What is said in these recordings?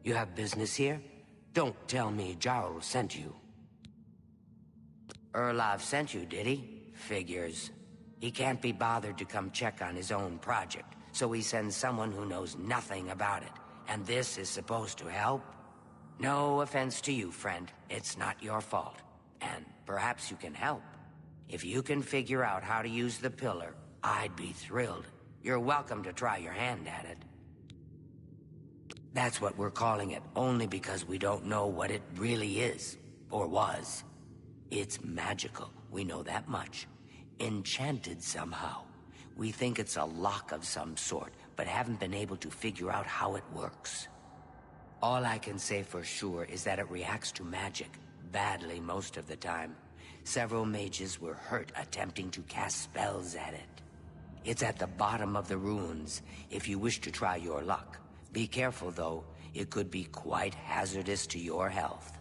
You have business here? Don't tell me Jarl sent you. Erlov sent you, did he? Figures. He can't be bothered to come check on his own project, so he sends someone who knows nothing about it. And this is supposed to help? No offense to you, friend. It's not your fault. And perhaps you can help. If you can figure out how to use the pillar, I'd be thrilled. You're welcome to try your hand at it. That's what we're calling it, only because we don't know what it really is, or was. It's magical, we know that much. Enchanted somehow. We think it's a lock of some sort, but haven't been able to figure out how it works. All I can say for sure is that it reacts to magic, badly most of the time. Several mages were hurt attempting to cast spells at it. It's at the bottom of the ruins, if you wish to try your luck. Be careful though, it could be quite hazardous to your health.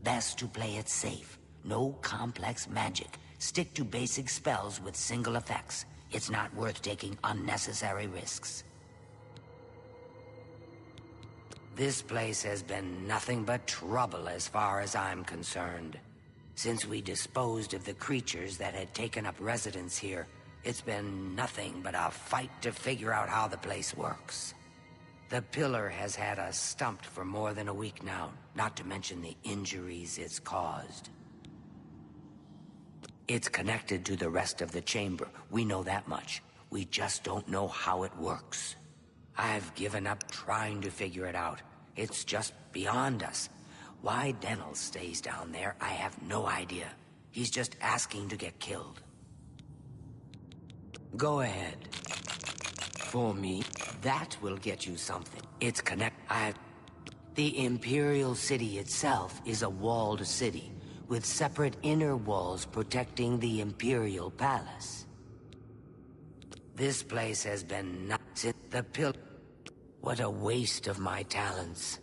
Best to play it safe. No complex magic. Stick to basic spells with single effects. It's not worth taking unnecessary risks. This place has been nothing but trouble as far as I'm concerned. Since we disposed of the creatures that had taken up residence here, it's been nothing but a fight to figure out how the place works. The pillar has had us stumped for more than a week now, not to mention the injuries it's caused. It's connected to the rest of the chamber. We know that much. We just don't know how it works. I've given up trying to figure it out. It's just beyond us. Why Denel stays down there, I have no idea. He's just asking to get killed. Go ahead. For me, that will get you something. It's The Imperial City itself is a walled city, with separate inner walls protecting the Imperial Palace. This place has been nuts. The pill. What a waste of my talents.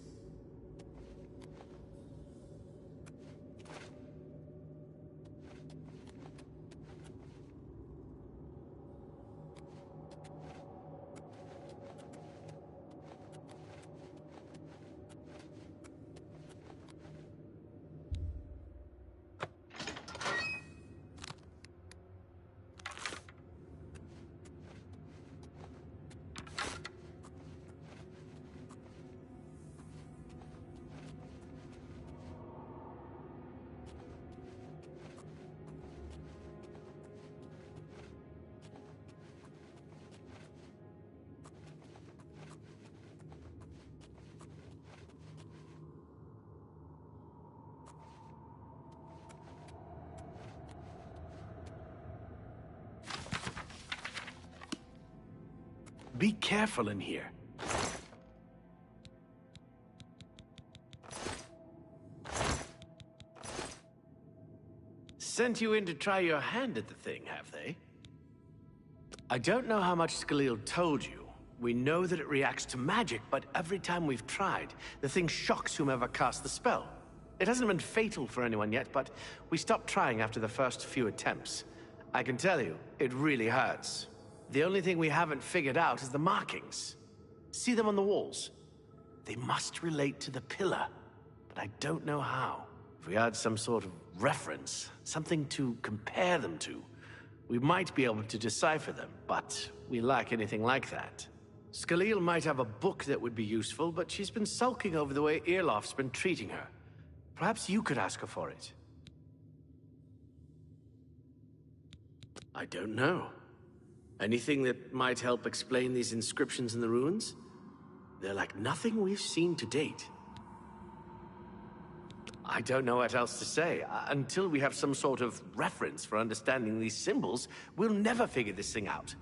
Be careful in here. Sent you in to try your hand at the thing, have they? I don't know how much Skalil told you. We know that it reacts to magic, but every time we've tried, the thing shocks whomever cast the spell. It hasn't been fatal for anyone yet, but we stopped trying after the first few attempts. I can tell you, it really hurts. The only thing we haven't figured out is the markings. See them on the walls? They must relate to the pillar, but I don't know how. If we had some sort of reference, something to compare them to, we might be able to decipher them, but we lack anything like that. Skalil might have a book that would be useful, but she's been sulking over the way Irloff's been treating her. Perhaps you could ask her for it. I don't know. Anything that might help explain these inscriptions in the ruins? They're like nothing we've seen to date. I don't know what else to say. Until we have some sort of reference for understanding these symbols, we'll never figure this thing out.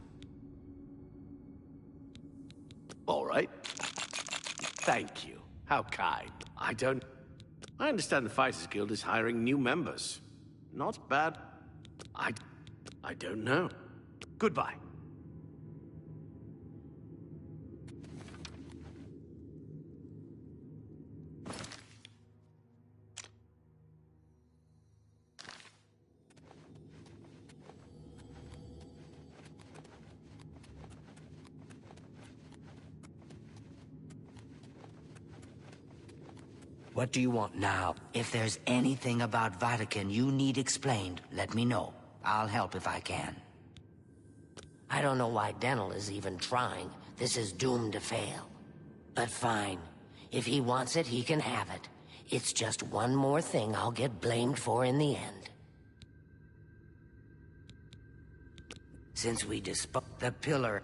All right. Thank you. How kind. I understand the Fighters Guild is hiring new members. Not bad. I don't know. Goodbye. What do you want now? If there's anything about Vatican you need explained, let me know. I'll help if I can. I don't know why Dental is even trying. This is doomed to fail. But fine. If he wants it, he can have it. It's just one more thing I'll get blamed for in the end. Since we the pillar,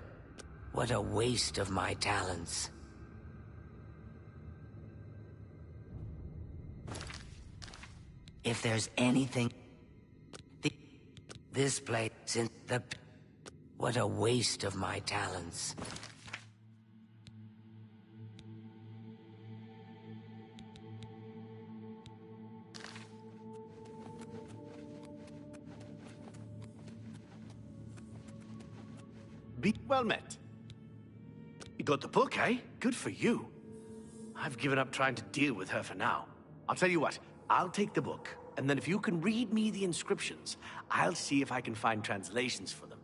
what a waste of my talents. If there's anything... This place, since the... What a waste of my talents. Be well met. You got the book, eh? Good for you. I've given up trying to deal with her for now. I'll tell you what, I'll take the book, and then if you can read me the inscriptions, I'll see if I can find translations for them.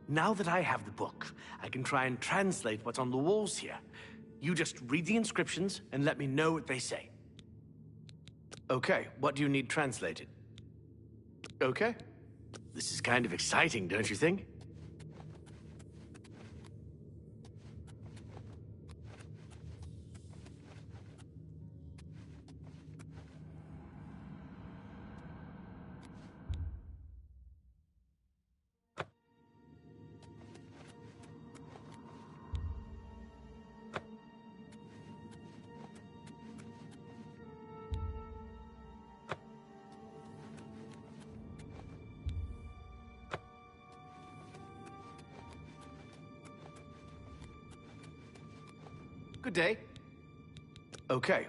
Now that I have the book, I can try and translate what's on the walls here. You just read the inscriptions and let me know what they say. Okay, what do you need translated? Okay. This is kind of exciting, don't you think? Good day. Okay.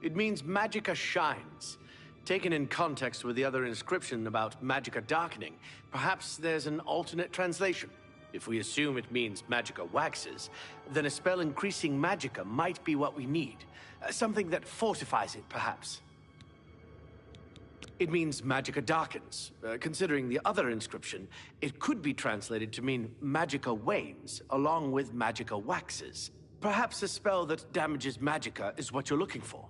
It means Magicka shines. Taken in context with the other inscription about Magicka darkening, perhaps there's an alternate translation. If we assume it means Magicka waxes, then a spell increasing Magicka might be what we need. Something that fortifies it, perhaps. It means Magicka darkens. Considering the other inscription, it could be translated to mean Magicka wanes, along with Magicka waxes. Perhaps a spell that damages Magicka is what you're looking for.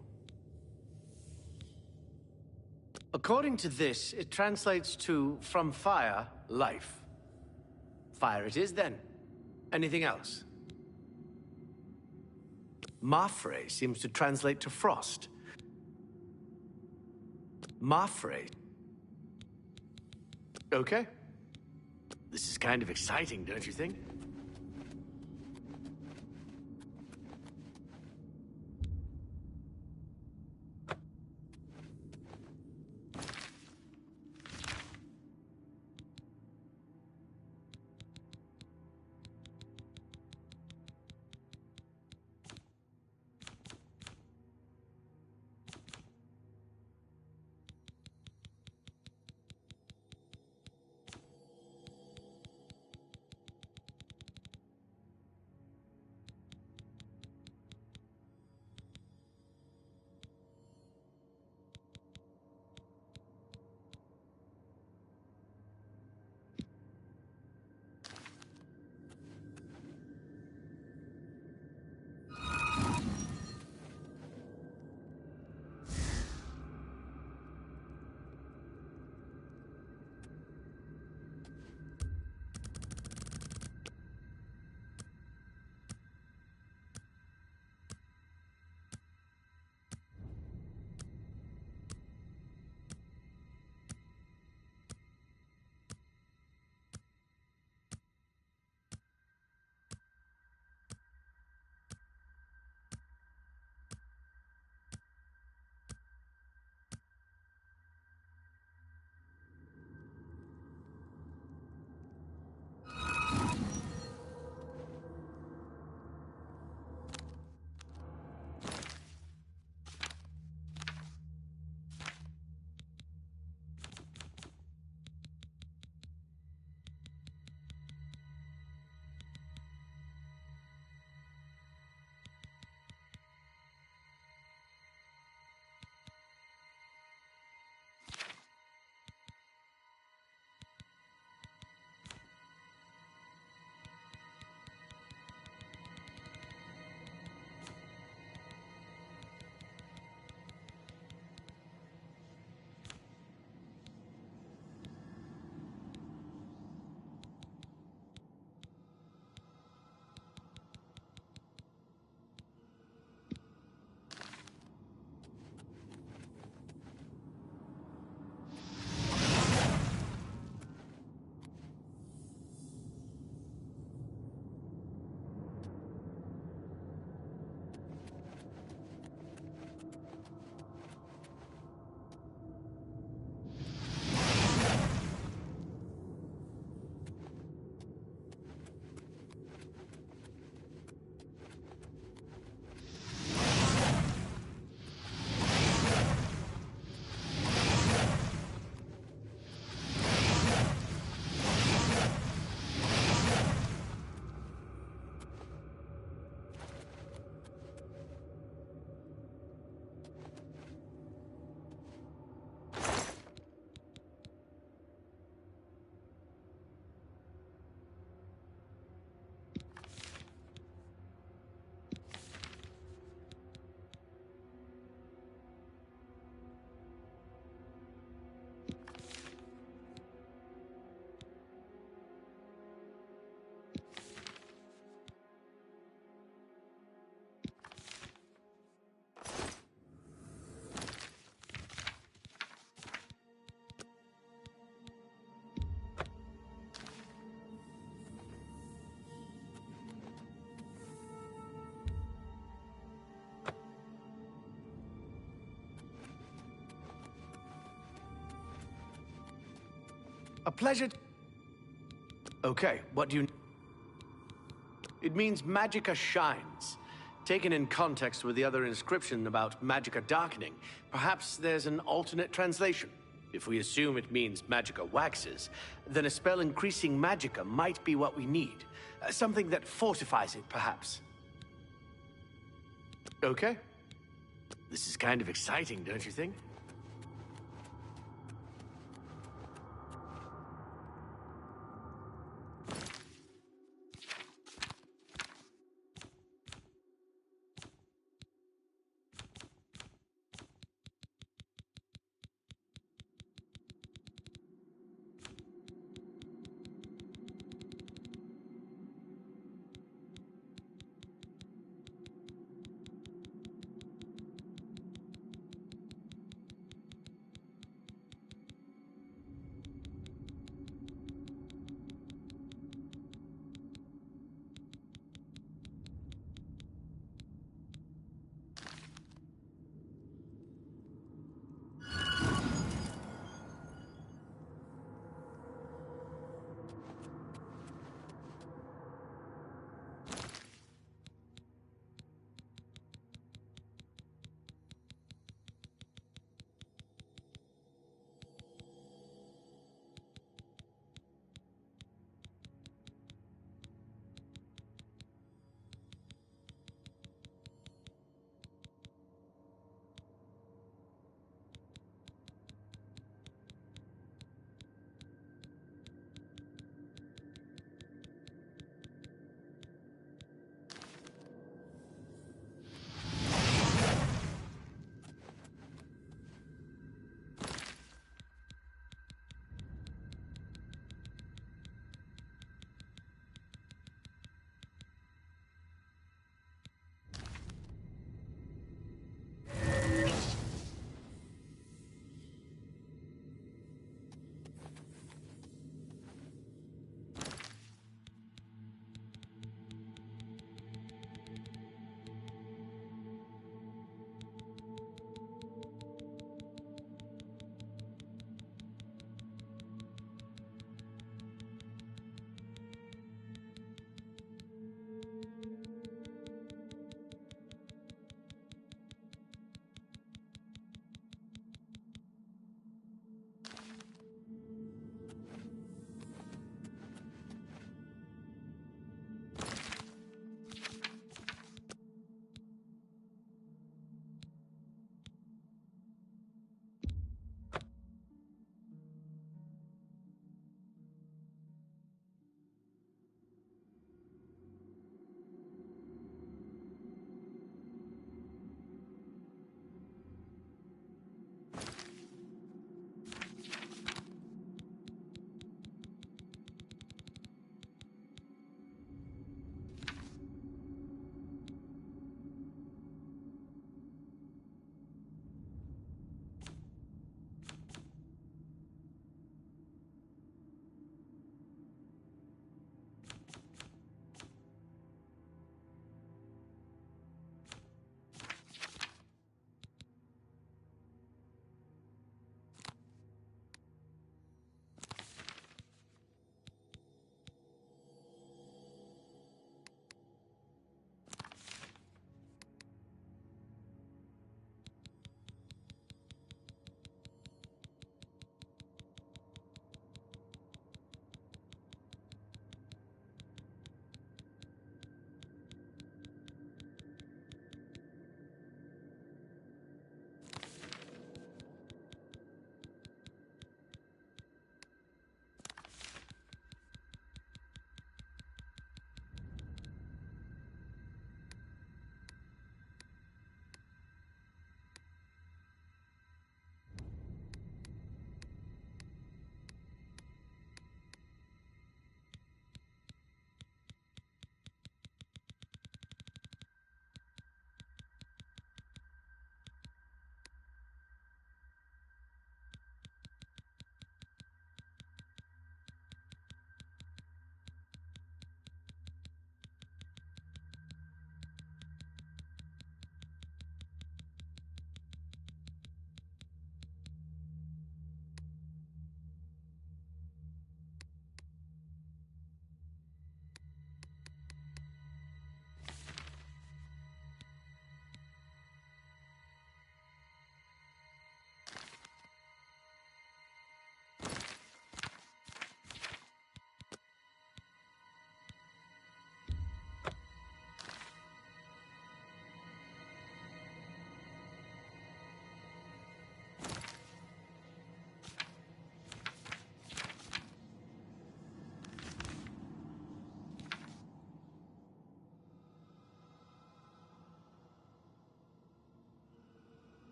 According to this, it translates to, from fire, life. Fire it is, then. Anything else? Mafre seems to translate to frost. Mafre. Okay. This is kind of exciting, don't you think? A pleasure. Okay, what do you... It means Magicka shines. Taken in context with the other inscription about Magicka darkening, perhaps there's an alternate translation. If we assume it means Magicka waxes, then a spell increasing Magicka might be what we need. Something that fortifies it, perhaps. Okay. This is kind of exciting, don't you think?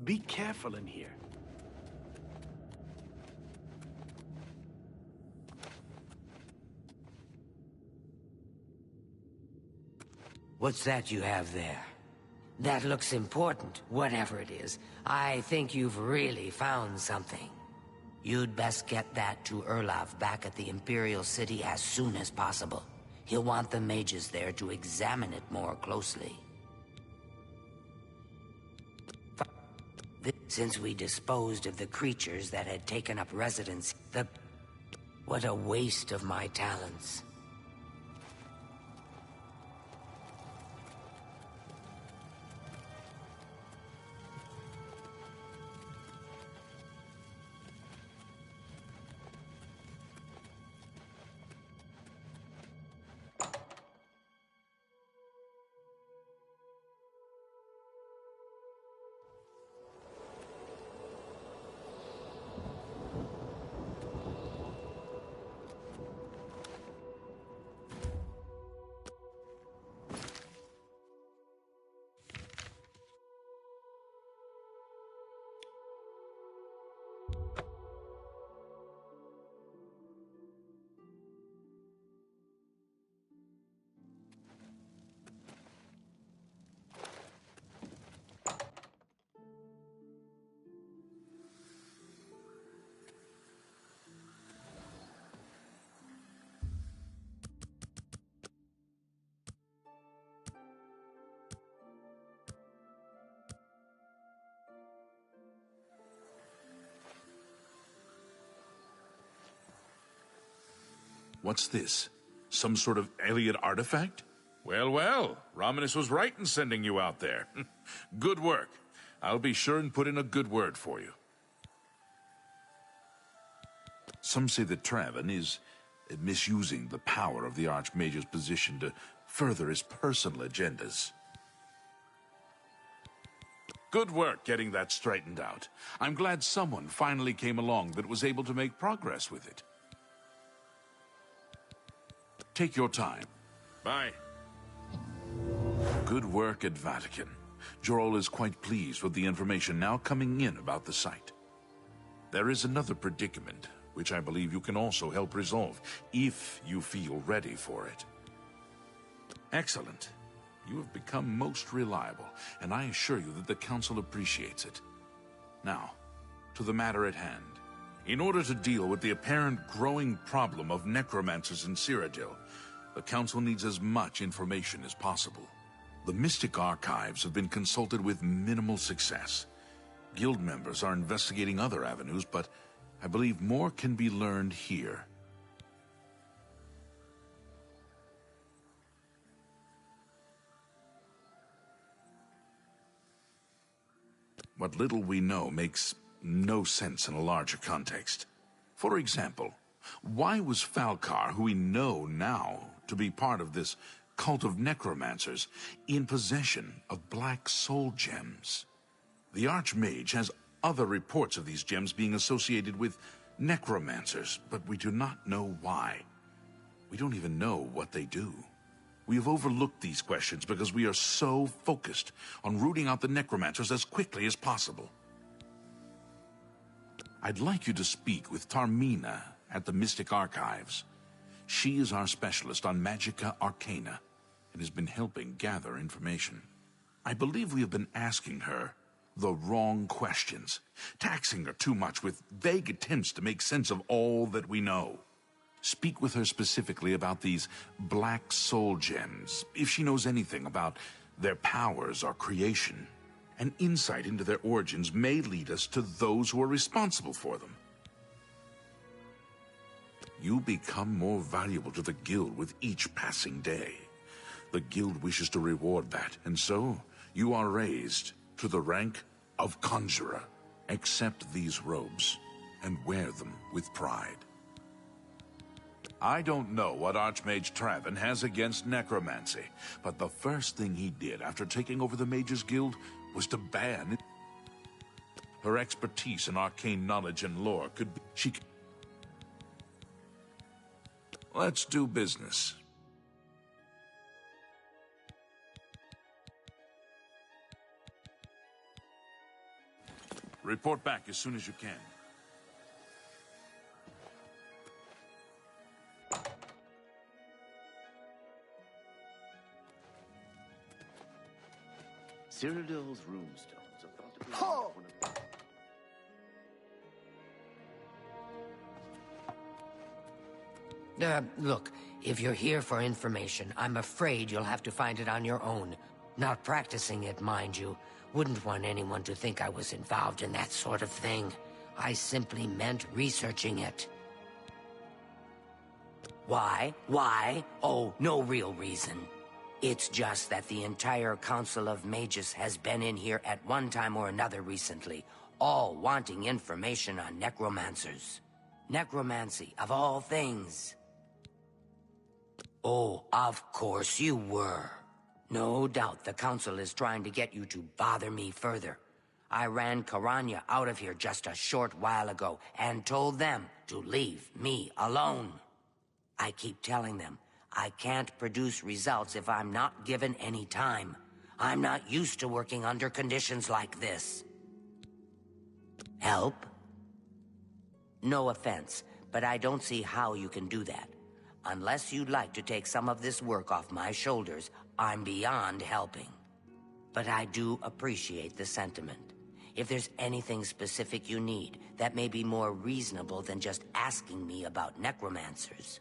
Be careful in here. What's that you have there? That looks important, whatever it is. I think you've really found something. You'd best get that to Erlav back at the Imperial City as soon as possible. He'll want the mages there to examine it more closely. Since we disposed of the creatures that had taken up residence, what a waste of my talents. What's this? Some sort of alien artifact? Well, well, Romanus was right in sending you out there. Good work. I'll be sure and put in a good word for you. Some say that Traven is misusing the power of the Archmage's position to further his personal agendas. Good work getting that straightened out. I'm glad someone finally came along that was able to make progress with it. Take your time. Bye. Good work at Vatican. Jorol is quite pleased with the information now coming in about the site. There is another predicament, which I believe you can also help resolve, if you feel ready for it. Excellent. You have become most reliable, and I assure you that the Council appreciates it. Now, to the matter at hand. In order to deal with the apparent growing problem of necromancers in Cyrodiil, the Council needs as much information as possible. The Mystic Archives have been consulted with minimal success. Guild members are investigating other avenues, but I believe more can be learned here. What little we know makes no sense in a larger context. For example, why was Falcar, who we know now to be part of this cult of necromancers, in possession of black soul gems? The Archmage has other reports of these gems being associated with necromancers, but we do not know why. We don't even know what they do. We have overlooked these questions because we are so focused on rooting out the necromancers as quickly as possible. I'd like you to speak with Tarmina at the Mystic Archives. She is our specialist on Magica Arcana and has been helping gather information. I believe we have been asking her the wrong questions, taxing her too much with vague attempts to make sense of all that we know. Speak with her specifically about these black soul gems, if she knows anything about their powers or creation. An insight into their origins may lead us to those who are responsible for them. You become more valuable to the Guild with each passing day. The Guild wishes to reward that, and so you are raised to the rank of Conjurer. Accept these robes and wear them with pride. I don't know what Archmage Traven has against necromancy, but the first thing he did after taking over the Mages Guild was to ban it. Her expertise in arcane knowledge and lore could be... Let's do business. Report back as soon as you can. Cyrodiil's runestones are thought to be one of Look, if you're here for information, I'm afraid you'll have to find it on your own. Not practicing it, mind you. Wouldn't want anyone to think I was involved in that sort of thing. I simply meant researching it. Why? Why? Oh, no real reason. It's just that the entire Council of Magus has been in here at one time or another recently, all wanting information on necromancers. Necromancy, of all things. Oh, of course you were. No doubt the Council is trying to get you to bother me further. I ran Karanya out of here just a short while ago and told them to leave me alone. I keep telling them I can't produce results if I'm not given any time. I'm not used to working under conditions like this. Help? No offense, but I don't see how you can do that. Unless you'd like to take some of this work off my shoulders, I'm beyond helping. But I do appreciate the sentiment. If there's anything specific you need, that may be more reasonable than just asking me about necromancers.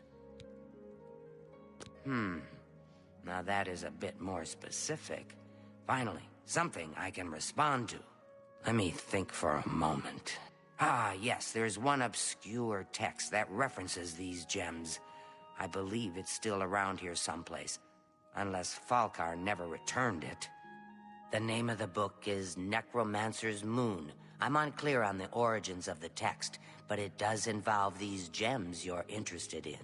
Now that is a bit more specific. Finally, something I can respond to. Let me think for a moment. Ah, yes, there's one obscure text that references these gems. I believe it's still around here someplace, unless Falkar never returned it. The name of the book is Necromancer's Moon. I'm unclear on the origins of the text, but it does involve these gems you're interested in.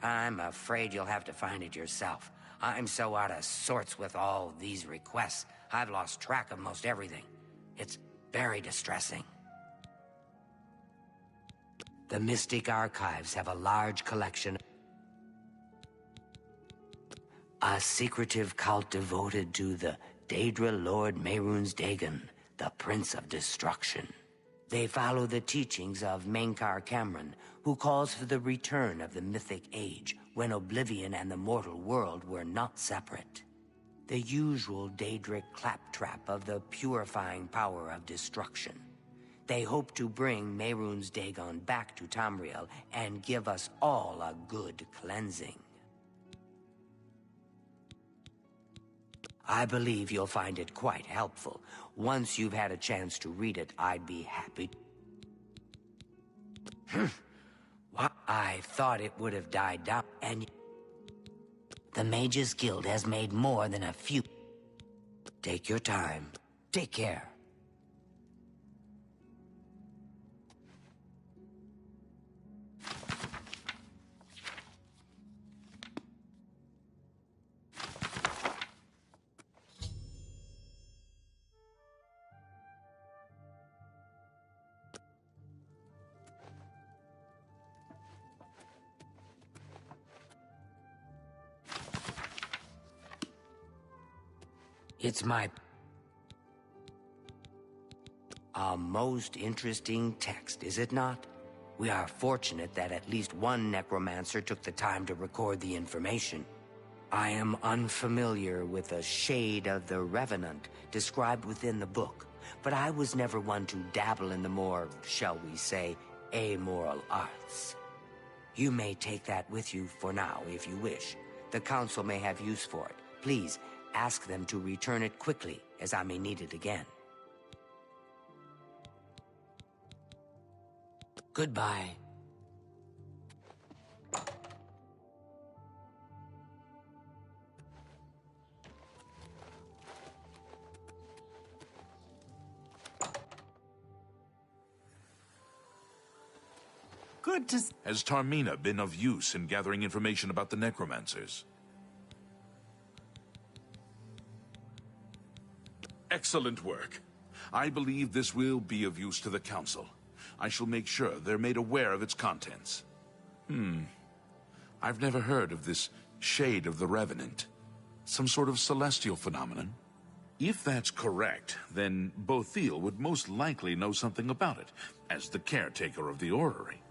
I'm afraid you'll have to find it yourself. I'm so out of sorts with all these requests, I've lost track of most everything. It's very distressing. The Mystic Archives have a large collection. A secretive cult devoted to the Daedra Lord Mehrunes Dagon, the Prince of Destruction. They follow the teachings of Menkar Cameron, who calls for the return of the Mythic Age, when Oblivion and the mortal world were not separate. The usual Daedric claptrap of the purifying power of destruction. They hope to bring Mehrunes Dagon back to Tamriel and give us all a good cleansing. I believe you'll find it quite helpful. Once you've had a chance to read it, I'd be happy. I thought it would have died down, and the Mages Guild has made more than a few. Take your time. Take care. It's a most interesting text, is it not? We are fortunate that at least one necromancer took the time to record the information. I am unfamiliar with the shade of the Revenant described within the book, but I was never one to dabble in the more, shall we say, amoral arts. You may take that with you for now, if you wish. The Council may have use for it. Please, ask them to return it quickly, as I may need it again. Goodbye. Good to... Has Tarmina been of use in gathering information about the necromancers? Excellent work. I believe this will be of use to the Council. I shall make sure they're made aware of its contents. I've never heard of this Shade of the Revenant. Some sort of celestial phenomenon? If that's correct, then Bothiel would most likely know something about it, as the caretaker of the orrery.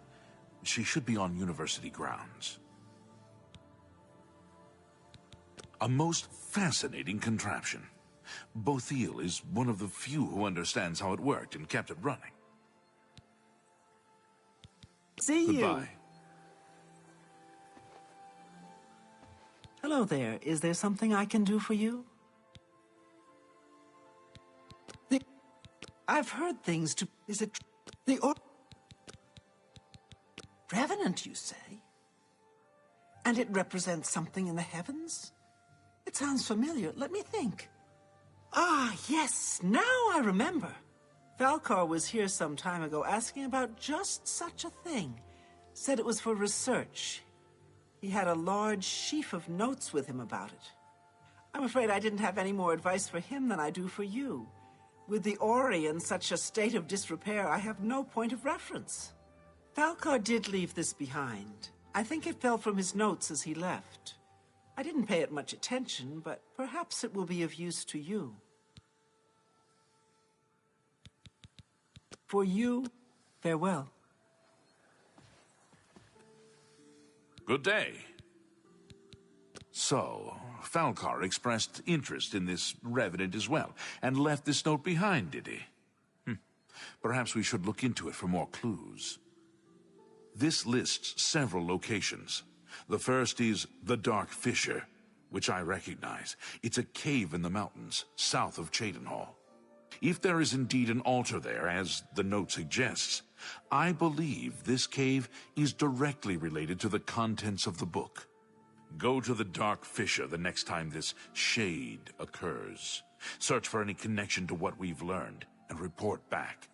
She should be on university grounds. A most fascinating contraption. Bothiel is one of the few who understands how it worked and kept it running. See you. Goodbye. Hello there. Is there something I can do for you? I've heard things to... Is it... Revenant, you say? And it represents something in the heavens? It sounds familiar. Let me think. Ah, yes. Now I remember. Falcar was here some time ago asking about just such a thing. Said it was for research. He had a large sheaf of notes with him about it. I'm afraid I didn't have any more advice for him than I do for you. With the Ori in such a state of disrepair, I have no point of reference. Falcar did leave this behind. I think it fell from his notes as he left. I didn't pay it much attention, but perhaps it will be of use to you. For you, farewell. Good day. So, Falcar expressed interest in this revenant as well, and left this note behind, did he? Perhaps we should look into it for more clues. This lists several locations. The first is the Dark Fissure, which I recognize. It's a cave in the mountains, south of Cheydinhal. If there is indeed an altar there, as the note suggests, I believe this cave is directly related to the contents of the book. Go to the Dark Fissure the next time this shade occurs. Search for any connection to what we've learned, and report back.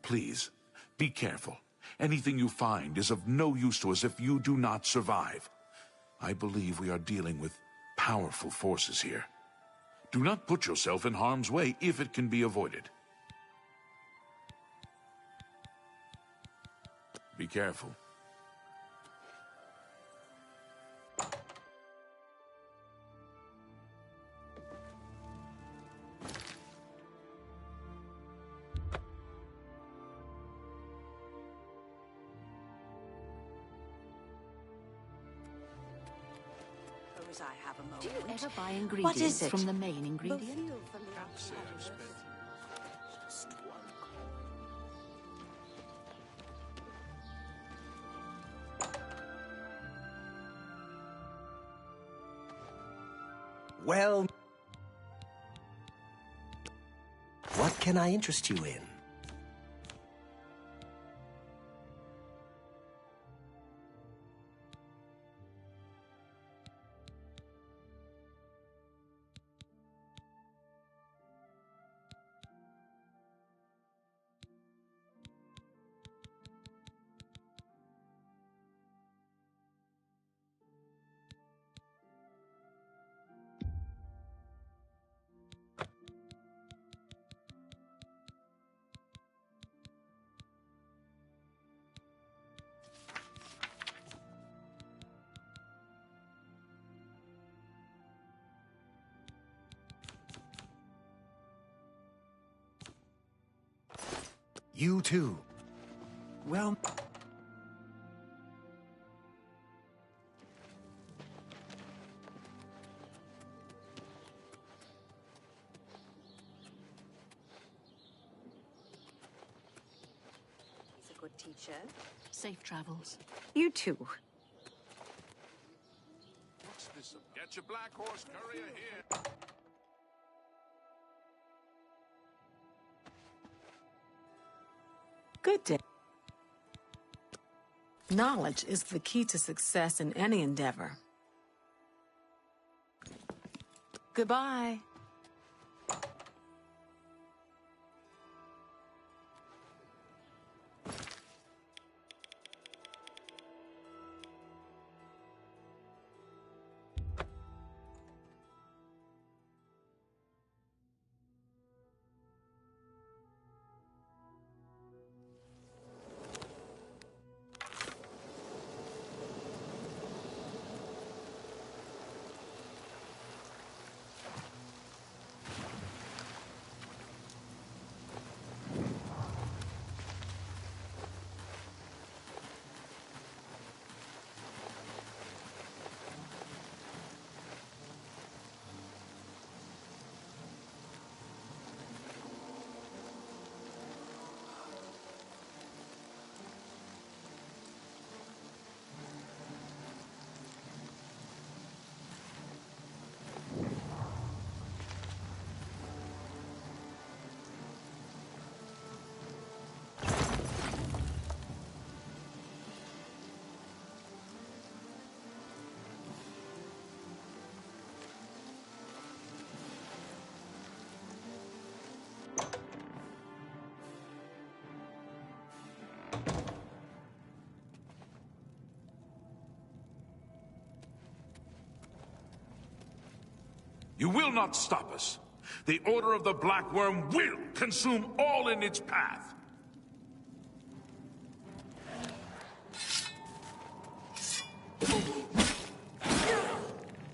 Please, be careful. Anything you find is of no use to us if you do not survive. I believe we are dealing with powerful forces here. Do not put yourself in harm's way if it can be avoided. Be careful. I have a moment. Do you ever buy ingredients from the main ingredient? Well, what can I interest you in? You too. Well... He's a good teacher. Safe travels. You too. What's this? Get your black horse courier here. Good day. Knowledge is the key to success in any endeavor. Goodbye. You will not stop us. The Order of the Black Worm will consume all in its path.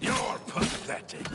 You're pathetic.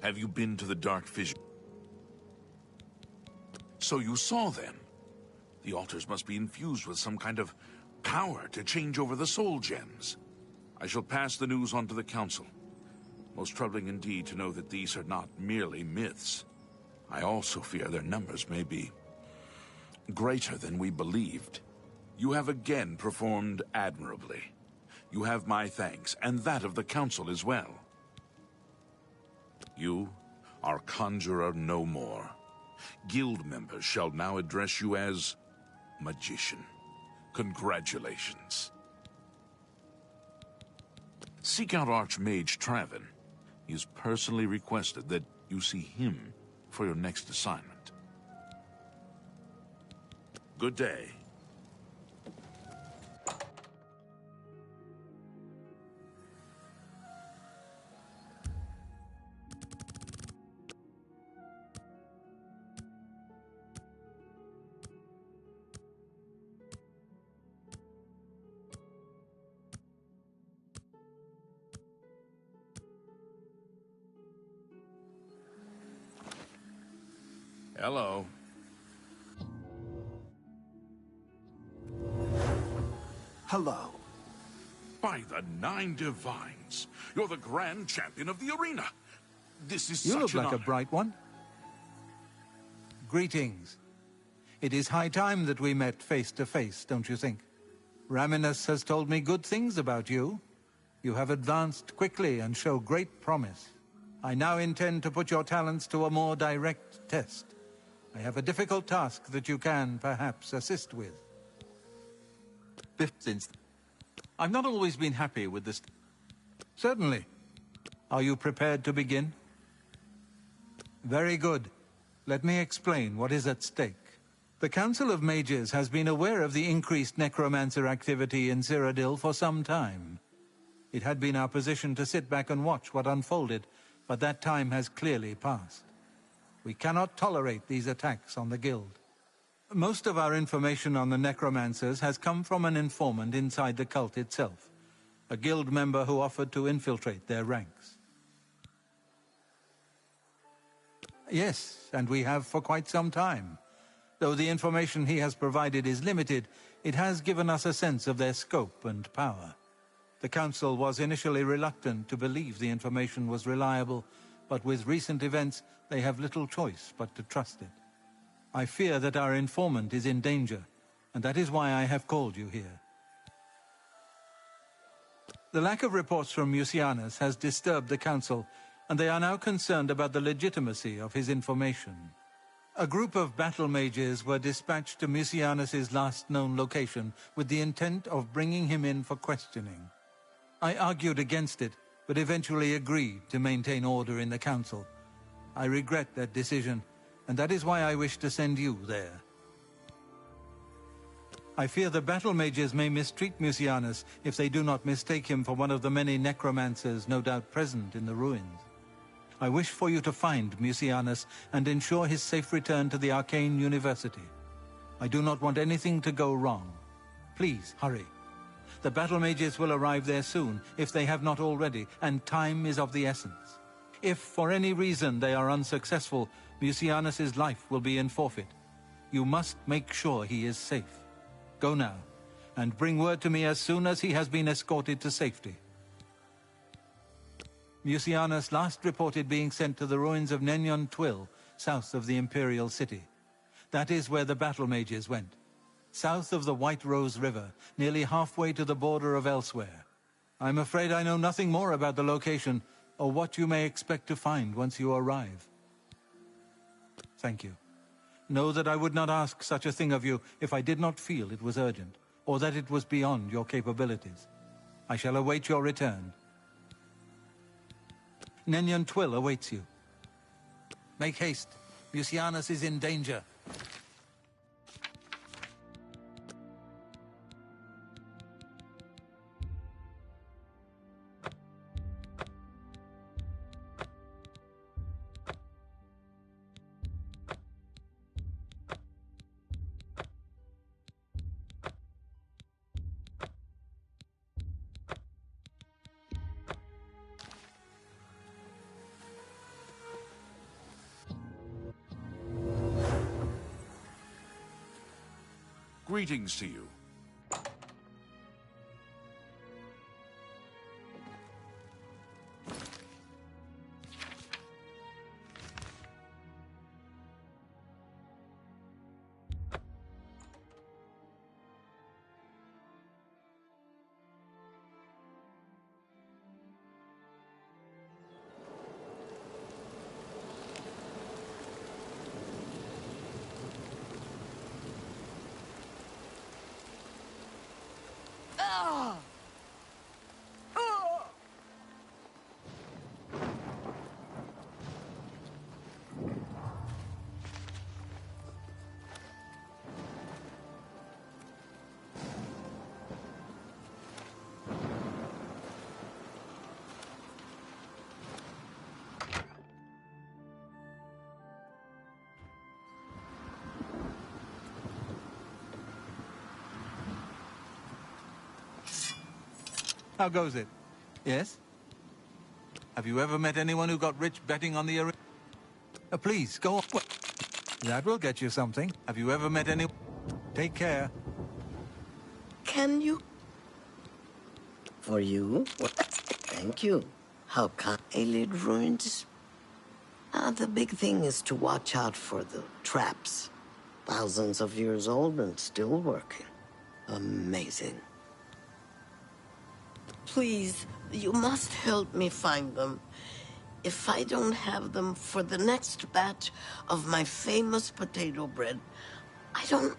Have you been to the Dark Fissure? So you saw them. The altars must be infused with some kind of power to change over the soul gems. I shall pass the news on to the Council. Most troubling indeed to know that these are not merely myths. I also fear their numbers may be greater than we believed. You have again performed admirably. You have my thanks, and that of the Council as well. You are Conjurer no more. Guild members shall now address you as Magician. Congratulations. Seek out Archmage Traven. He has personally requested that you see him for your next assignment. Good day. Hello. Hello. By the Nine Divines, you're the grand champion of the arena. This is You such look an like a honor. bright one. Greetings. It is high time that we met face to face, don't you think? Raminus has told me good things about you. You have advanced quickly and show great promise. I now intend to put your talents to a more direct test. I have a difficult task that you can, perhaps, assist with. I've not always been happy with this. Certainly. Are you prepared to begin? Very good. Let me explain what is at stake. The Council of Mages has been aware of the increased necromancer activity in Cyrodiil for some time. It had been our position to sit back and watch what unfolded, but that time has clearly passed. We cannot tolerate these attacks on the Guild. Most of our information on the necromancers has come from an informant inside the cult itself, a Guild member who offered to infiltrate their ranks. Yes, and we have for quite some time. Though the information he has provided is limited, it has given us a sense of their scope and power. The Council was initially reluctant to believe the information was reliable, but with recent events, they have little choice but to trust it. I fear that our informant is in danger, and that is why I have called you here. The lack of reports from Mucianus has disturbed the Council, and they are now concerned about the legitimacy of his information. A group of battle mages were dispatched to Mucianus's last known location with the intent of bringing him in for questioning. I argued against it, but eventually agreed to maintain order in the council. I regret that decision, and that is why I wish to send you there. I fear the battle mages may mistreat Mucianus if they do not mistake him for one of the many necromancers no doubt present in the ruins. I wish for you to find Mucianus and ensure his safe return to the Arcane University. I do not want anything to go wrong. Please, hurry. The battle mages will arrive there soon, if they have not already, and time is of the essence. If, for any reason, they are unsuccessful, Mucianus's life will be in forfeit. You must make sure he is safe. Go now, and bring word to me as soon as he has been escorted to safety. Mucianus last reported being sent to the ruins of Nenyon Twill, south of the Imperial City. That is where the battle mages went. South of the White Rose River, nearly halfway to the border of elsewhere. I'm afraid I know nothing more about the location, or what you may expect to find once you arrive. Thank you. Know that I would not ask such a thing of you if I did not feel it was urgent, or that it was beyond your capabilities. I shall await your return. Nenyon Twill awaits you. Make haste. Mucianus is in danger. Greetings to you. How goes it? Yes? Have you ever met anyone who got rich betting on the arena? Please, go on. That will get you something. Have you ever met anyone? Take care. Can you? For you? Thank you. How can Alid ruins? The big thing is to watch out for the traps. Thousands of years old and still working. Amazing. Please, you must help me find them. If I don't have them for the next batch of my famous potato bread, I don't...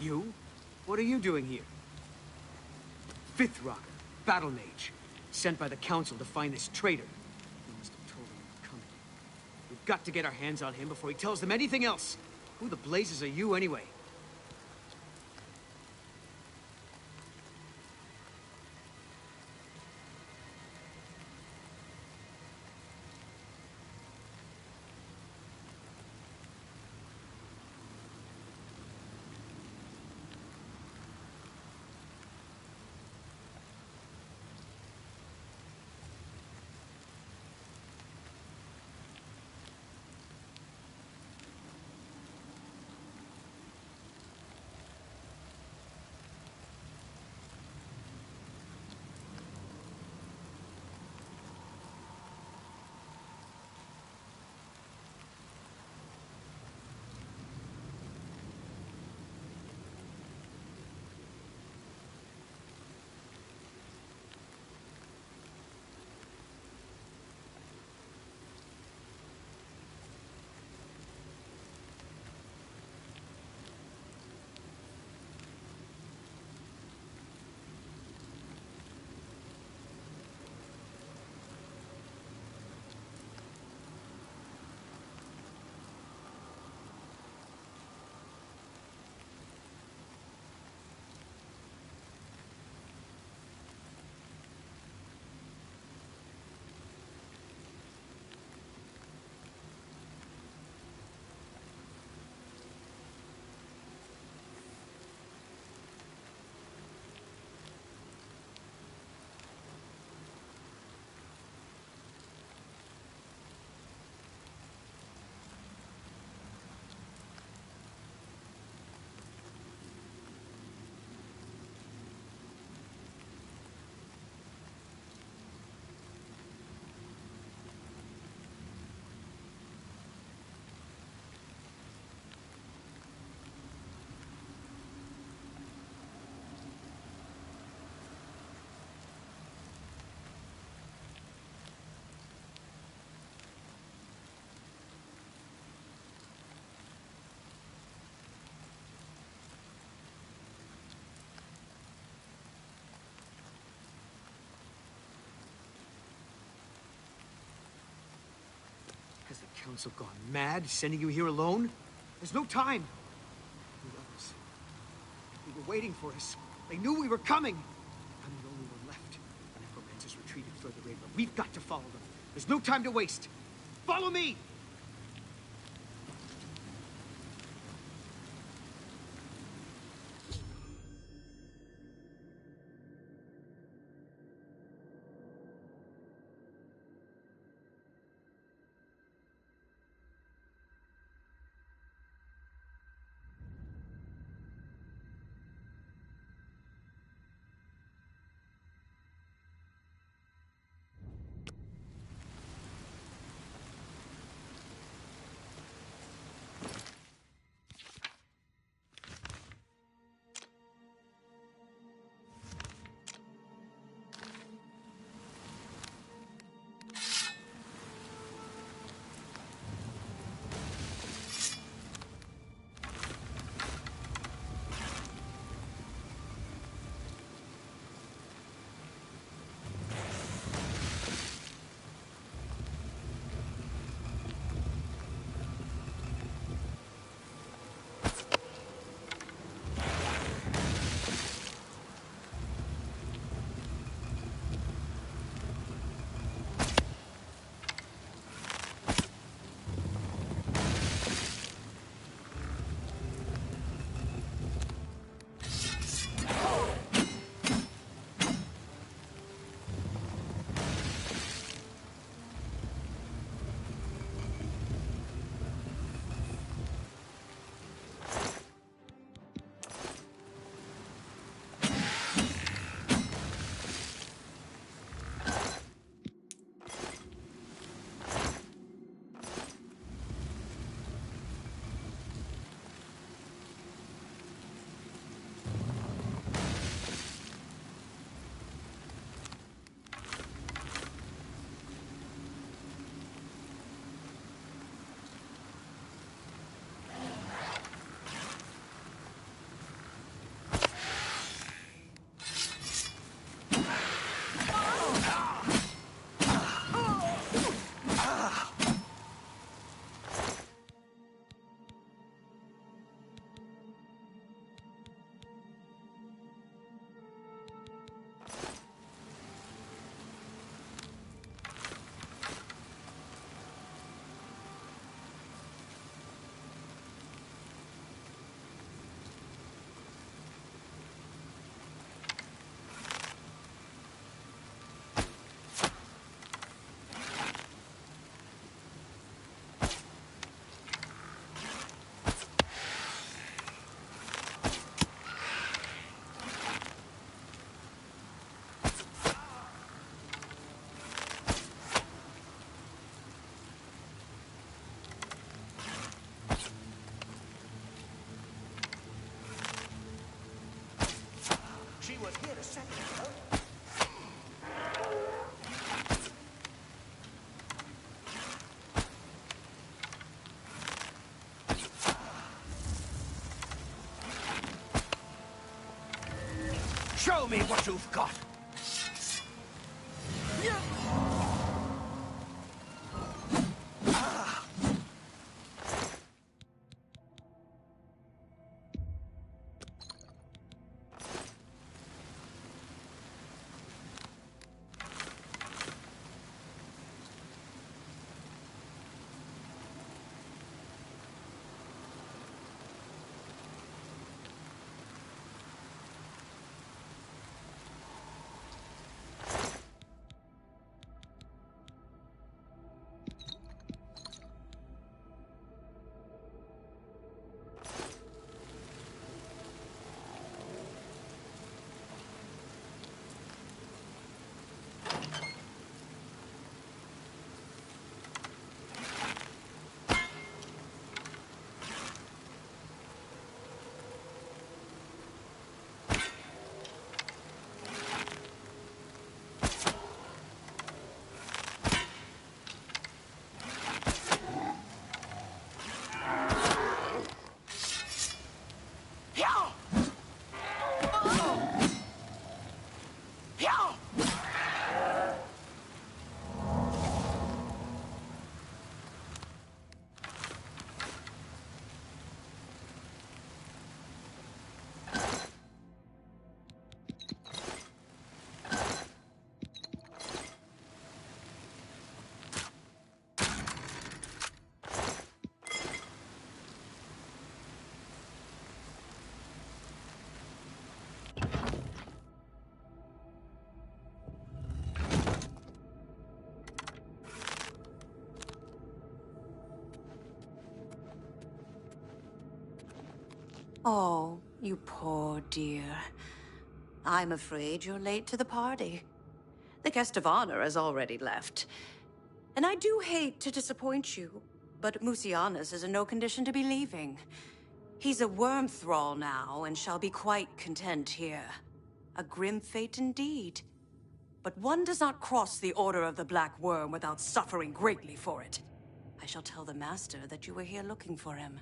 You? What are you doing here? Fifth Rocker, battle mage, sent by the Council to find this traitor. You must have told him we were coming. We've got to get our hands on him before he tells them anything else. Who the blazes are you, anyway? Has the Council gone mad, sending you here alone? There's no time. The others, they were waiting for us. They knew we were coming. I'm the only one left. The necromancers retreated further in, but we've got to follow them. There's no time to waste. Follow me! Show me what you've got. Oh, you poor dear. I'm afraid you're late to the party. The guest of honor has already left. And I do hate to disappoint you, but Musianus is in no condition to be leaving. He's a worm thrall now, and shall be quite content here. A grim fate indeed. But one does not cross the Order of the Black Worm without suffering greatly for it. I shall tell the Master that you were here looking for him.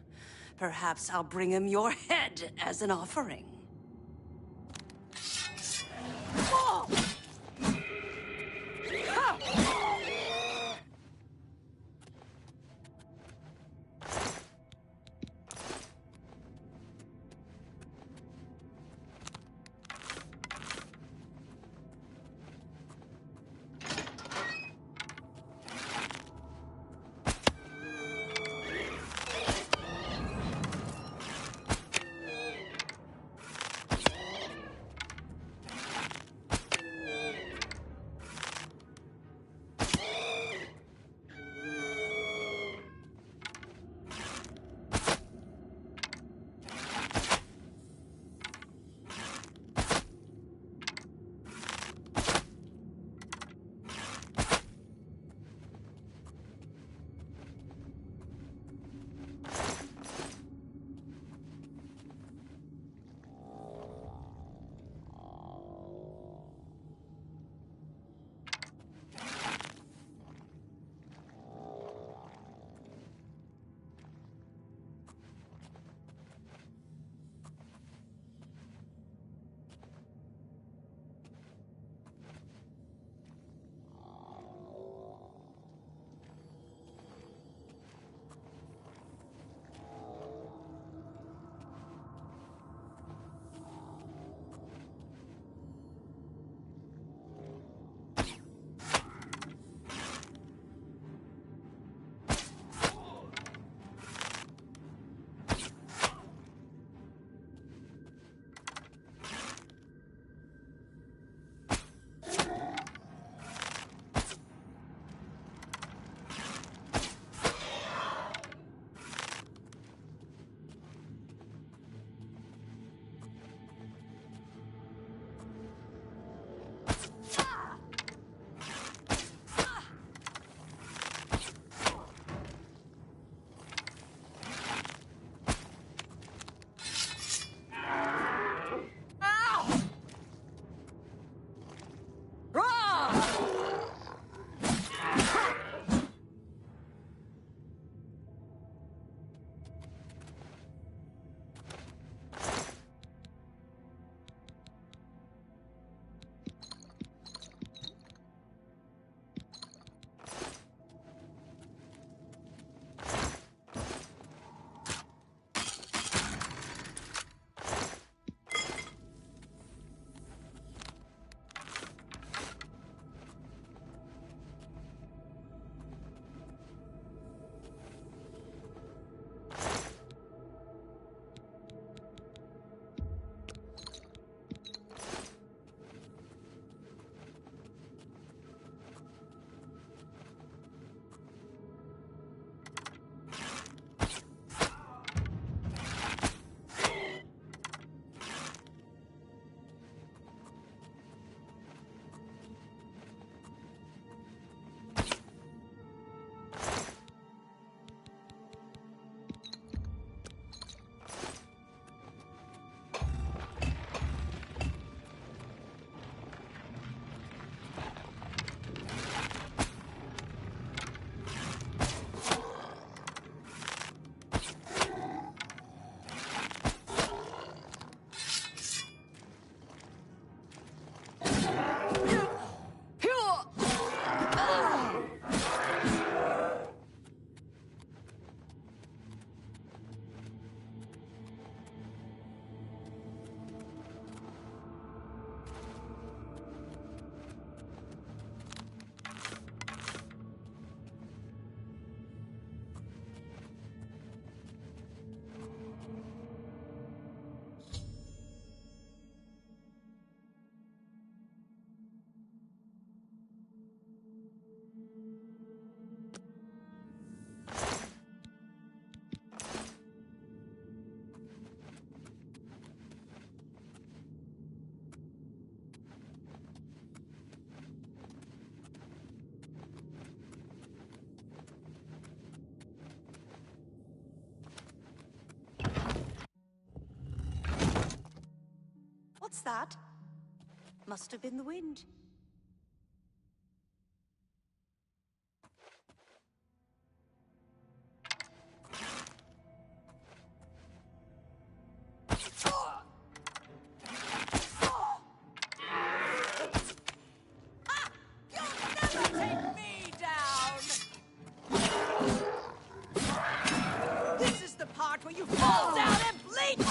Perhaps I'll bring him your head as an offering. Oh! What's that? Must have been the wind. Where you fall down and bleed!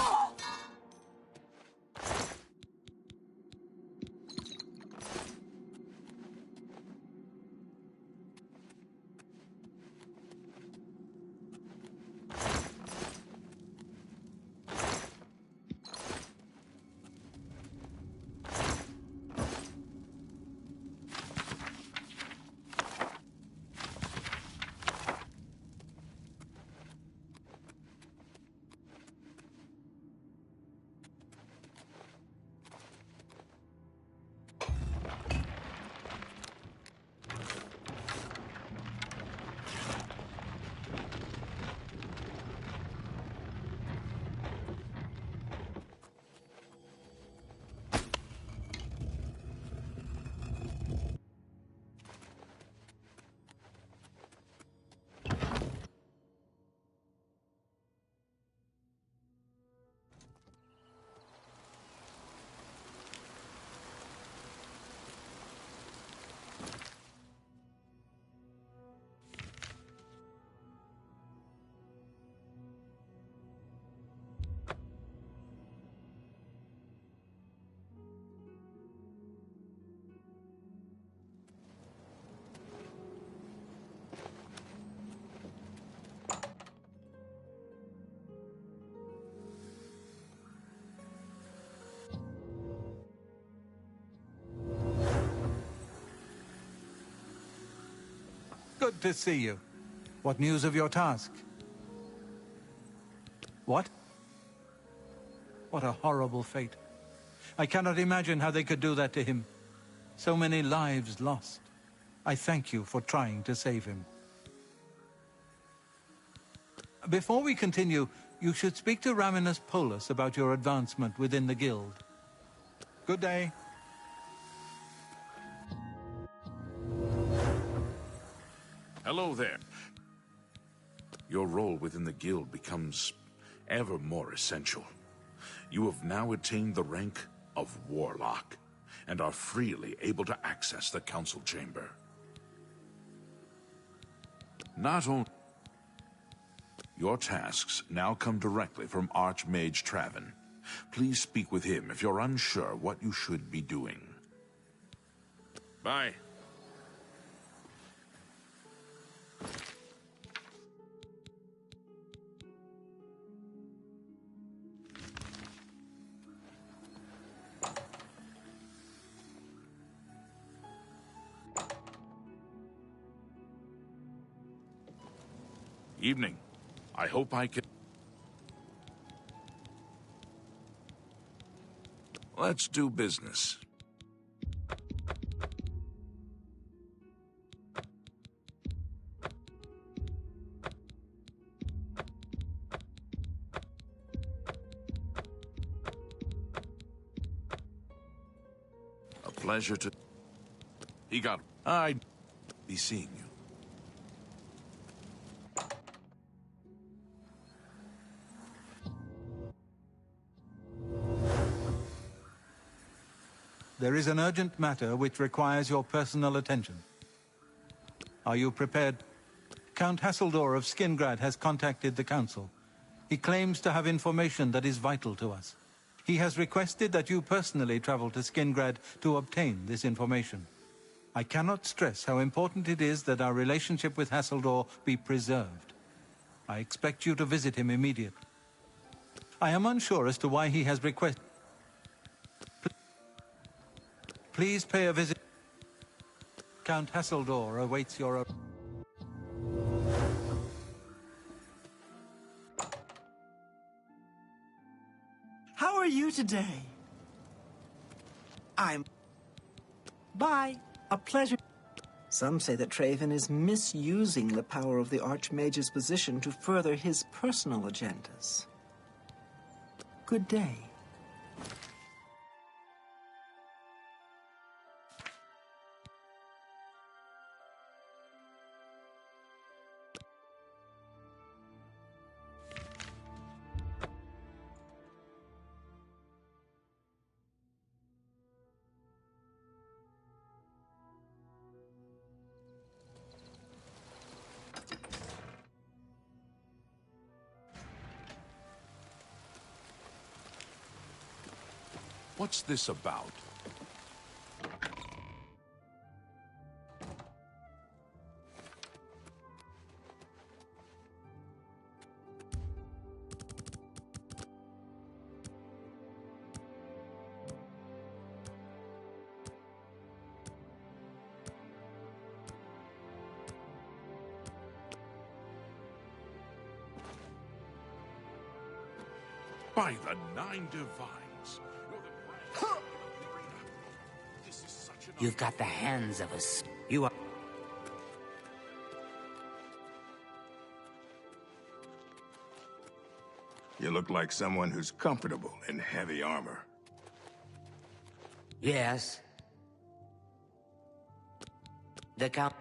Good to see you. What news of your task? What? What a horrible fate. I cannot imagine how they could do that to him. So many lives lost. I thank you for trying to save him. Before we continue, you should speak to Raminus Polus about your advancement within the guild. Good day. Hello there. Your role within the guild becomes ever more essential. You have now attained the rank of Warlock, and are freely able to access the council chamber. Not only... Your tasks now come directly from Archmage Traven. Please speak with him if you're unsure what you should be doing. Bye. Evening. I hope I can... Let's do business. A pleasure to... He got... I'd be seeing you. There is an urgent matter which requires your personal attention. Are you prepared? Count Hasseldor of Skingrad has contacted the Council. He claims to have information that is vital to us. He has requested that you personally travel to Skingrad to obtain this information. I cannot stress how important it is that our relationship with Hasseldor be preserved. I expect you to visit him immediately. I am unsure as to why he has requested... Please pay a visit. Count Hasseldor awaits your... How are you today? I'm... Bye. A pleasure. Some say that Traven is misusing the power of the Archmage's position to further his personal agendas. Good day. What's this about? By the Nine Divines, you're the brand new arena. This is such an You've got the hands of us. You are... You look like someone who's comfortable in heavy armor. Yes. The Count...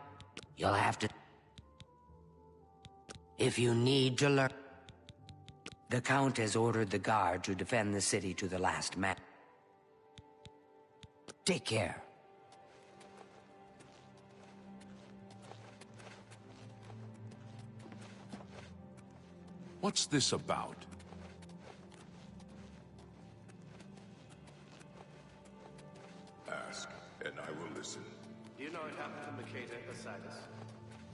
You'll have to... If you need to learn... The Count has ordered the guard to defend the city to the last man. Take care. What's this about? Ask, and I will listen. Do you know what happened to Makeda Osiris?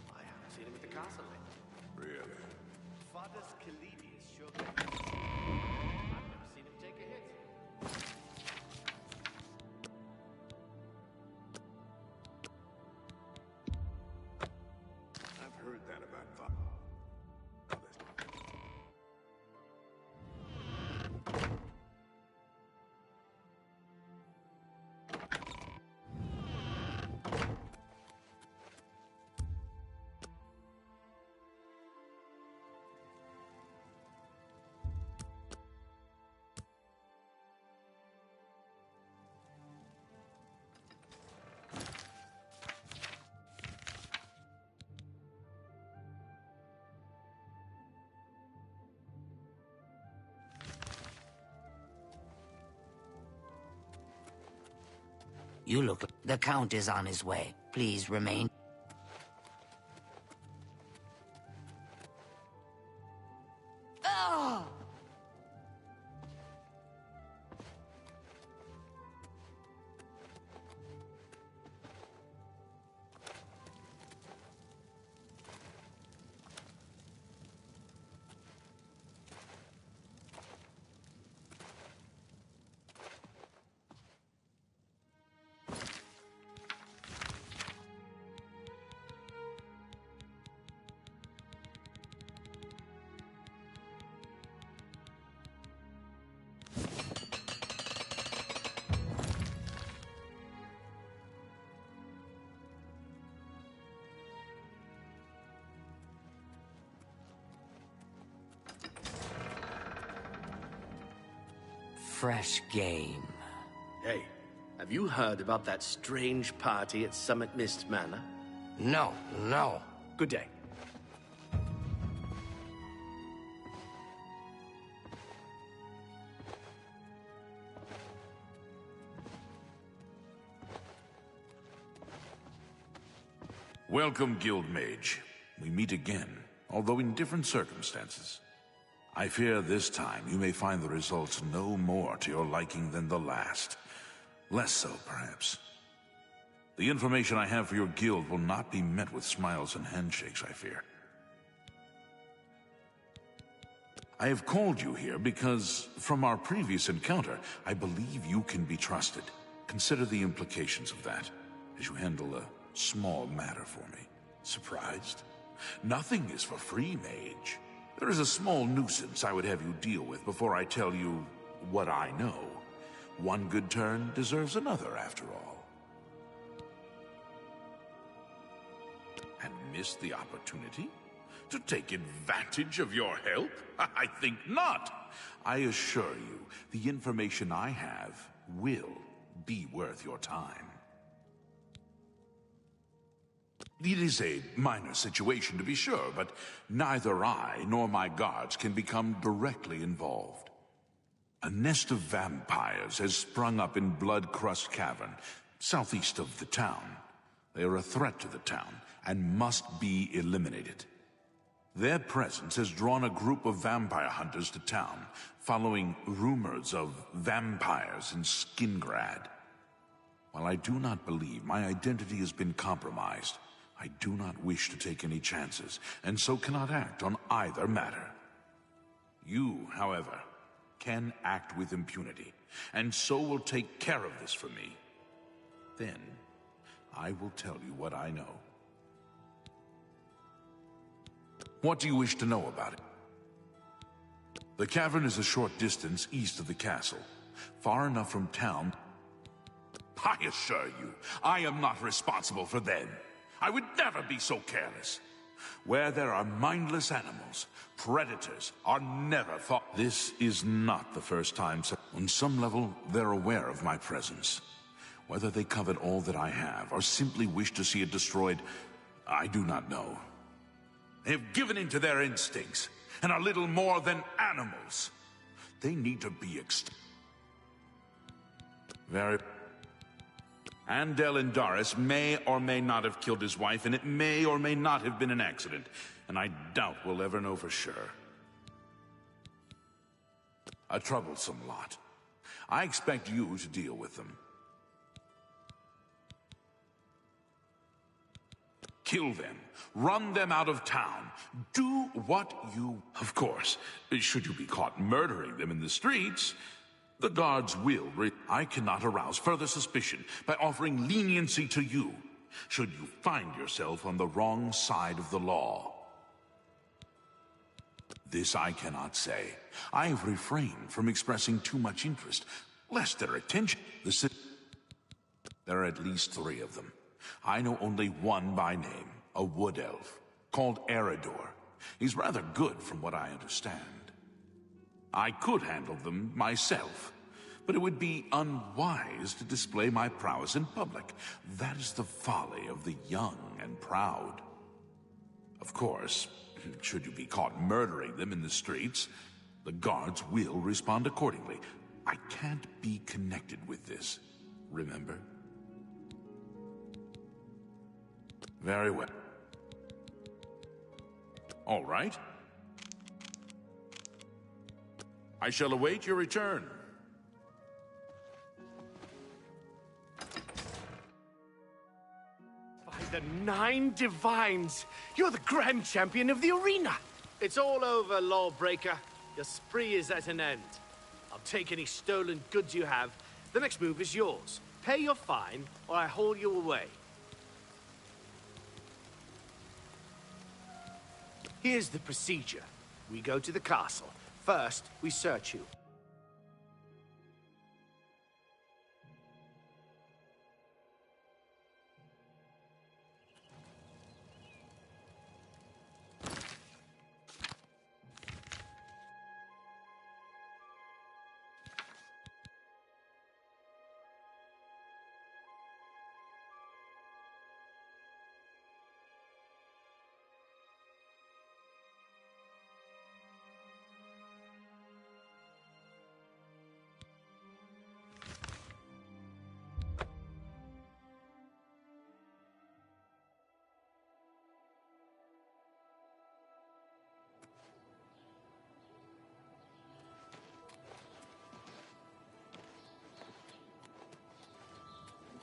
I haven't seen him at the castle lately. Really? Father Kalidius showed me. I've never seen him take a hit. I've heard that about Father. You look... The Count is on his way. Please remain... Ah! Fresh game. Hey, have you heard about that strange party at Summit Mist Manor? No, no. Good day. Welcome, Guild Mage. We meet again, although in different circumstances. I fear this time you may find the results no more to your liking than the last. Less so, perhaps. The information I have for your guild will not be met with smiles and handshakes, I fear. I have called you here because, from our previous encounter, I believe you can be trusted. Consider the implications of that, as you handle a small matter for me. Surprised? Nothing is for free, mage. There is a small nuisance I would have you deal with before I tell you what I know. One good turn deserves another, after all. And miss the opportunity? To take advantage of your help? I think not. I assure you, the information I have will be worth your time. It is a minor situation, to be sure, but neither I nor my guards can become directly involved. A nest of vampires has sprung up in Blood-Crust Cavern, southeast of the town. They are a threat to the town and must be eliminated. Their presence has drawn a group of vampire hunters to town, following rumors of vampires in Skingrad. While I do not believe my identity has been compromised, I do not wish to take any chances, and so cannot act on either matter. You, however, can act with impunity, and so will take care of this for me. Then, I will tell you what I know. What do you wish to know about it? The cavern is a short distance east of the castle, far enough from town. I assure you, I am not responsible for them. I would never be so careless. Where there are mindless animals, predators are never thought. This is not the first time. On some level, they're aware of my presence. Whether they covet all that I have, or simply wish to see it destroyed, I do not know. They have given in to their instincts, and are little more than animals. They need to be very... Andel Indaris may or may not have killed his wife, and it may or may not have been an accident, and I doubt we'll ever know for sure. A troublesome lot. I expect you to deal with them. Kill them. Run them out of town. Do what you... Of course, should you be caught murdering them in the streets, the guards will... I cannot arouse further suspicion by offering leniency to you, should you find yourself on the wrong side of the law. This I cannot say. I have refrained from expressing too much interest, lest their attention... There are at least 3 of them. I know only one by name, a wood elf, called Eridor. He's rather good from what I understand. I could handle them myself, but it would be unwise to display my prowess in public. That is the folly of the young and proud. Of course, should you be caught murdering them in the streets, the guards will respond accordingly. I can't be connected with this, remember? Very well. All right. I shall await your return. By the 9 divines! You're the grand champion of the arena! It's all over, lawbreaker. Your spree is at an end. I'll take any stolen goods you have. The next move is yours. Pay your fine, or I haul you away. Here's the procedure. We go to the castle. First, we search you.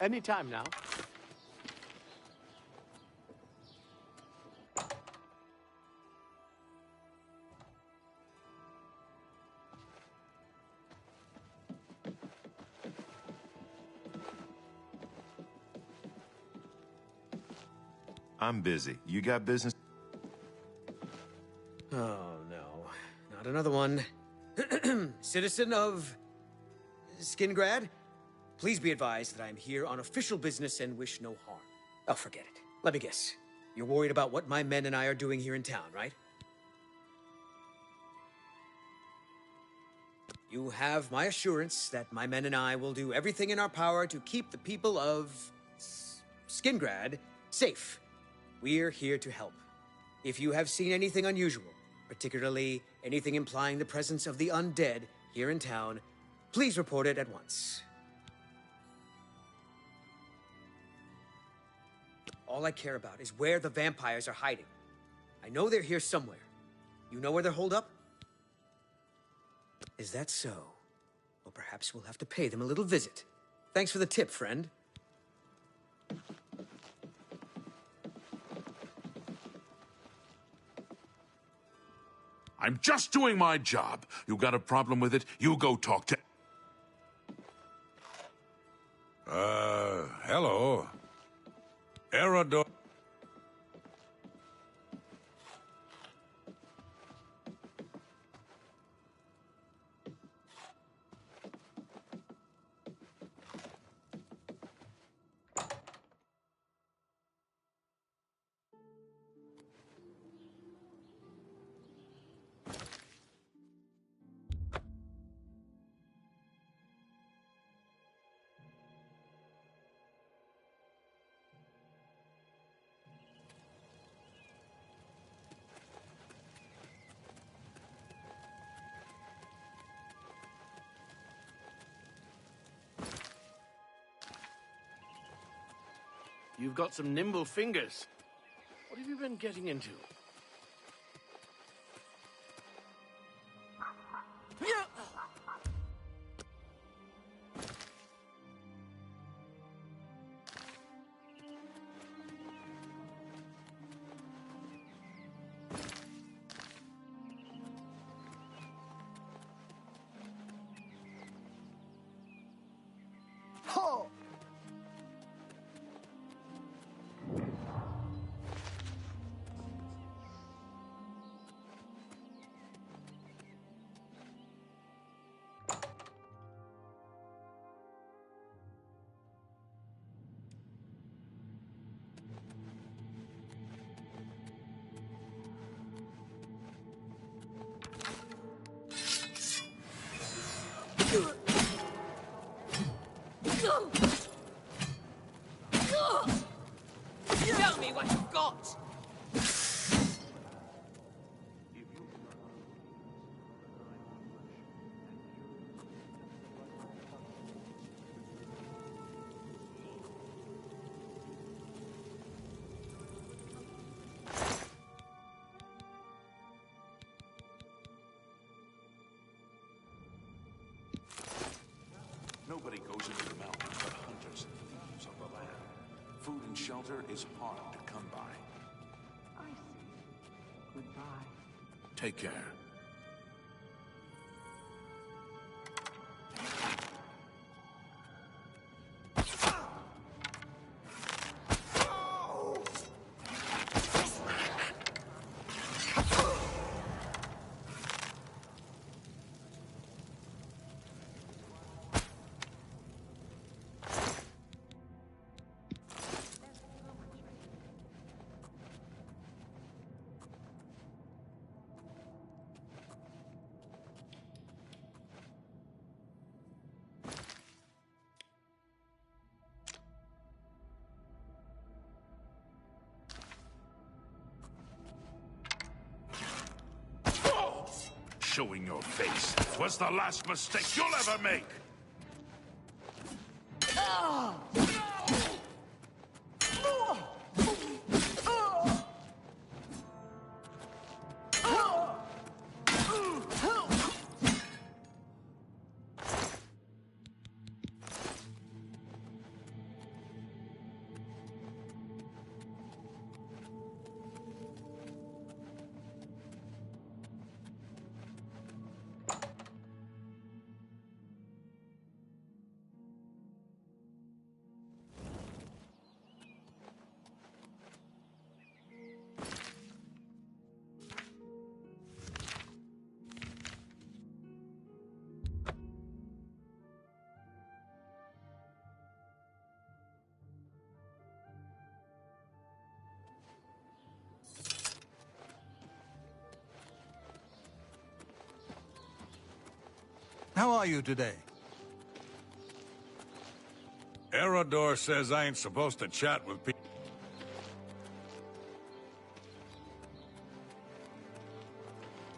Any time now. I'm busy. You got business? Oh, no. Not another one. Citizen of... Skingrad? Please be advised that I am here on official business and wish no harm. Oh, forget it. Let me guess. You're worried about what my men and I are doing here in town, right? You have my assurance that my men and I will do everything in our power to keep the people of... Skingrad safe. We're here to help. If you have seen anything unusual, particularly anything implying the presence of the undead here in town, please report it at once. All I care about is where the vampires are hiding. I know they're here somewhere. You know where they're holed up? Is that so? Well, perhaps we'll have to pay them a little visit. Thanks for the tip, friend. I'm just doing my job. You got a problem with it? You go talk to... Hello. Erador... You've got some nimble fingers. What have you been getting into? Tell me what you've got! Nobody goes into the mountains but hunters and thieves of the land. Food and shelter is hard to come by. I see. Goodbye. Take care. Showing your face was the last mistake you'll ever make! How are you today? Erador says I ain't supposed to chat with people.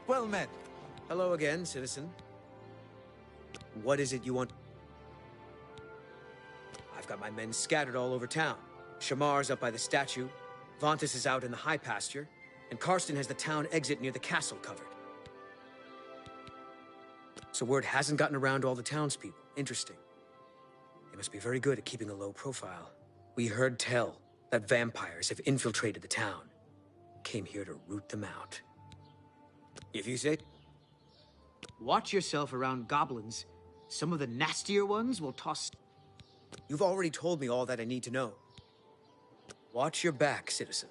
Well met. Hello again, citizen. What is it you want? I've got my men scattered all over town. Shamar's up by the statue. Vontus is out in the high pasture. And Karsten has the town exit near the castle covered. So word hasn't gotten around to all the townspeople. Interesting. They must be very good at keeping a low profile. We heard tell that vampires have infiltrated the town. Came here to root them out. If you say... Watch yourself around goblins. Some of the nastier ones will toss... You've already told me all that I need to know. Watch your back, citizen.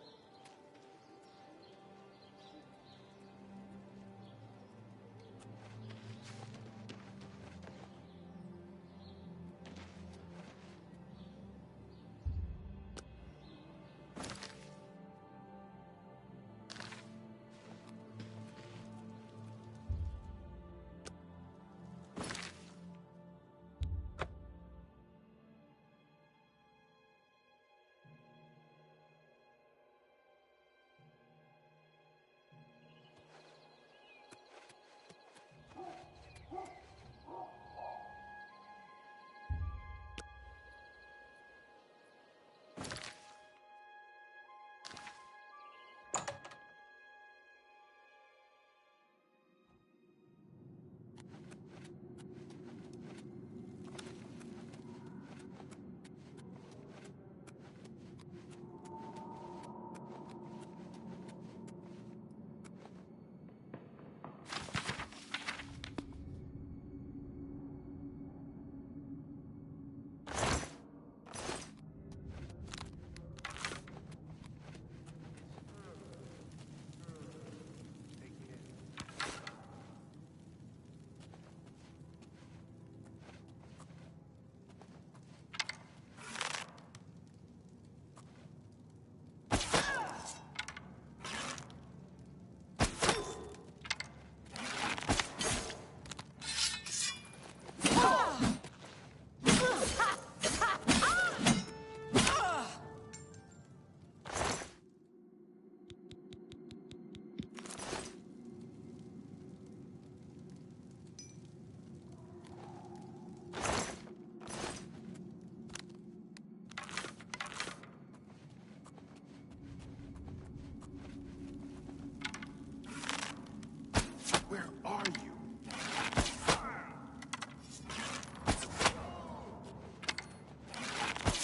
Where are you?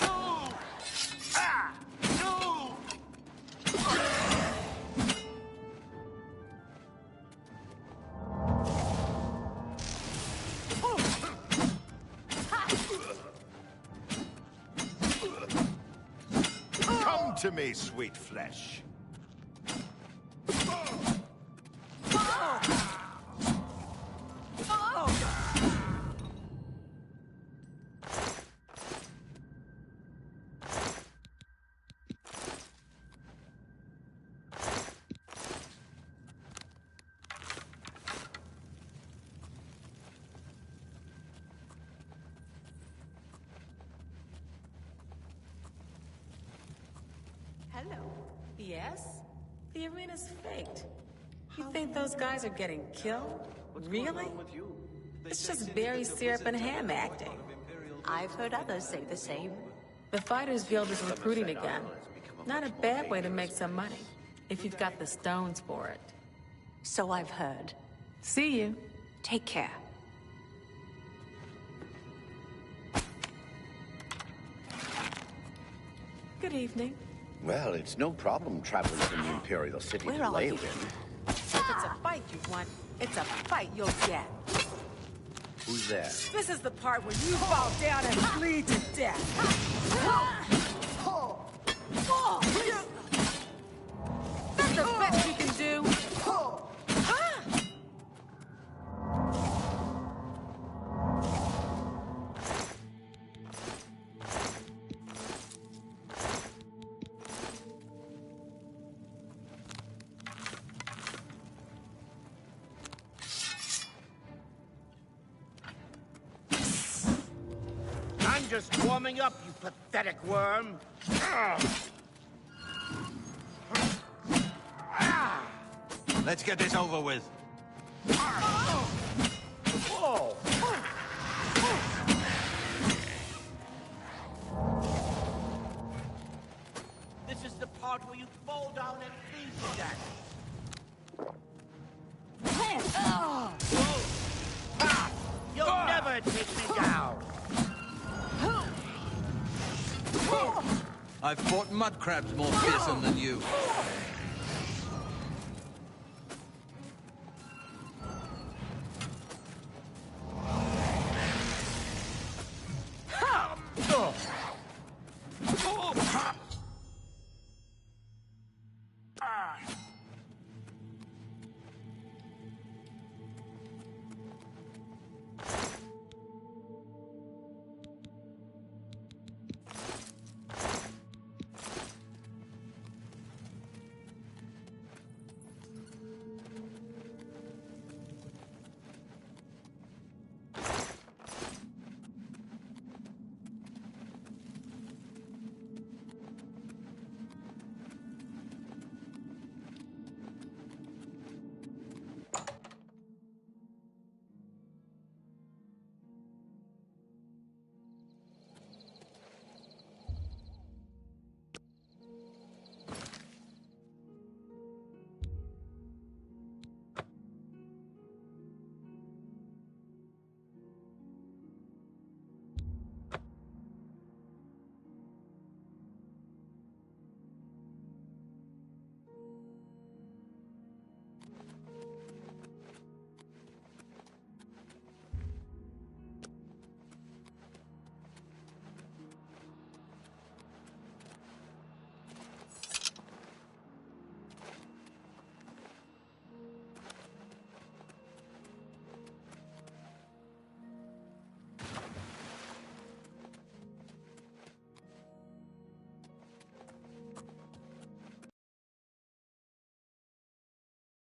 No! Ah! No! Come to me, sweet flesh. Hello. Yes? The arena's faked. You think those guys are getting killed? Really? It's just berry syrup and ham acting. I've heard others say the same. The Fighters Guild is recruiting again. Not a bad way to make some money, if you've got the stones for it. So I've heard. See you. Take care. Good evening. Well, it's no problem traveling from the Imperial City to Leyland. If it's a fight you want, it's a fight you'll get. Who's there? This is the part where you fall down and bleed to death. That's the best you can do. I'm just warming up, you pathetic worm. Let's get this over with. Whoa! This is the part where you fall down and freeze to death. Take me down. I've fought mud crabs more fearsome than you.